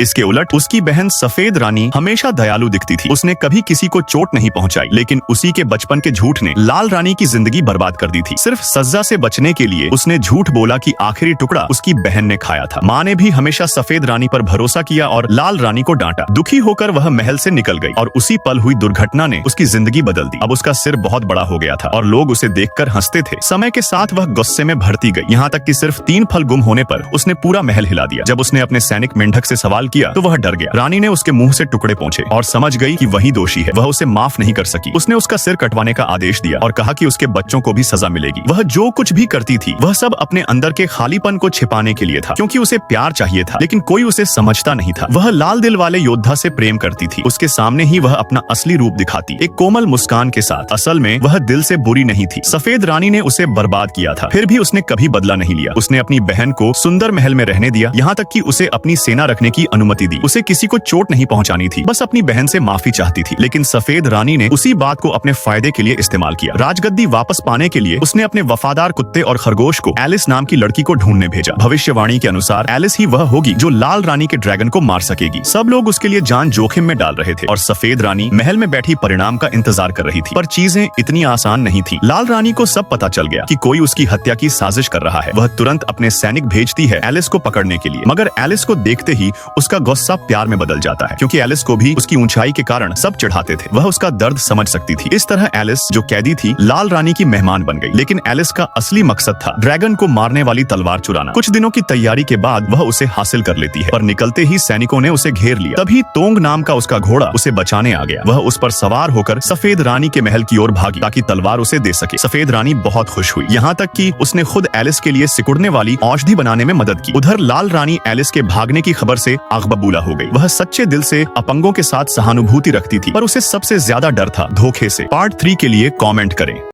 इसके उलट उसकी बहन सफेद रानी हमेशा दयालु दिखती थी। उसने कभी किसी को चोट नहीं पहुंचाई, लेकिन उसी के बचपन के झूठ ने लाल रानी की जिंदगी बर्बाद कर दी थी। सिर्फ सजा से बचने के लिए उसने झूठ बोला कि आखिरी टुकड़ा उसकी बहन ने खाया था। माँ ने भी हमेशा सफेद रानी पर भरोसा किया और लाल रानी को डांटा। दुखी होकर वह महल से निकल गई और उसी पल हुई दुर्घटना ने उसकी जिंदगी बदल दी। अब उसका सिर बहुत बड़ा हो गया था और लोग उसे देखकर हंसते थे। समय के साथ वह गुस्से में भरती गई, यहाँ तक कि सिर्फ 3 फल गुम होने पर उसने पूरा महल हिला दिया। जब उसने अपने सैनिक मेंढक से सवाल किया तो वह डर गया। रानी ने उसके मुंह से टुकड़े पहुंचे और समझ गई कि वही दोषी है। वह उसे माफ नहीं कर सकी। उसने उसका सिर कटवाने का आदेश दिया और कहा कि उसके बच्चों को भी सजा मिलेगी। वह जो कुछ भी करती थी वह सब अपने अंदर के खालीपन को छिपाने के लिए था, क्योंकि उसे प्यार चाहिए था, लेकिन कोई उसे समझता नहीं था। वह लाल दिल वाले योद्धा से प्रेम करती थी। उसके सामने ही वह अपना असली रूप दिखाती, एक कोमल मुस्कान के साथ। असल में वह दिल से बुरी नहीं थी। सफेद रानी ने उसे बर्बाद किया था, फिर भी उसने कभी बदला नहीं लिया। उसने अपनी बहन को सुंदर महल में रहने दिया, यहाँ तक कि उसे अपनी सेना रखने की अनुमति दी। उसे किसी को चोट नहीं पहुंचानी थी, बस अपनी बहन से माफी चाहती थी। लेकिन सफेद रानी ने उसी बात को अपने फायदे के लिए इस्तेमाल किया। राजगद्दी वापस पाने के लिए उसने अपने वफादार कुत्ते और खरगोश को एलिस नाम की लड़की को ढूंढने भेजा। भविष्यवाणी के अनुसार एलिस ही वह होगी जो लाल रानी के ड्रैगन को मार सकेगी। सब लोग उसके लिए जान जोखिम में डाल रहे थे और सफेद रानी महल में बैठी परिणाम का इंतजार कर रही थी। पर चीजें इतनी आसान नहीं थी। लाल रानी को सब पता चल गया कि कोई उसकी हत्या की साजिश कर रहा है। वह तुरंत अपने सैनिक भेजती है एलिस को पकड़ने के लिए, मगर एलिस को देखते ही उसका गुस्सा प्यार में बदल जाता है, क्योंकि एलिस को भी उसकी ऊंचाई के कारण सब चिढ़ाते थे। वह उसका दर्द समझ सकती थी। इस तरह एलिस जो कैदी थी लाल रानी की मेहमान बन गई। लेकिन एलिस का असली मकसद था ड्रैगन को मारने वाली तलवार चुराना। कुछ दिनों की तैयारी के बाद वह उसे हासिल कर लेती है, पर निकलते ही सैनिकों ने उसे घेर लिया। तभी तोंग नाम का उसका घोड़ा उसे बचाने आ गया। वह उस पर सवार होकर सफेद रानी के महल की ओर भागी ताकि तलवार उसे दे सके। सफेद रानी बहुत खुश हुई, यहाँ तक कि उसने खुद एलिस के लिए सिकुड़ने वाली औषधि बनाने में मदद की। उधर लाल रानी एलिस के भागने की खबर से आग बबूला हो गई। वह सच्चे दिल से अपंगों के साथ सहानुभूति रखती थी, पर उसे सबसे ज्यादा डर था धोखे से। पार्ट 3 के लिए कमेंट करें।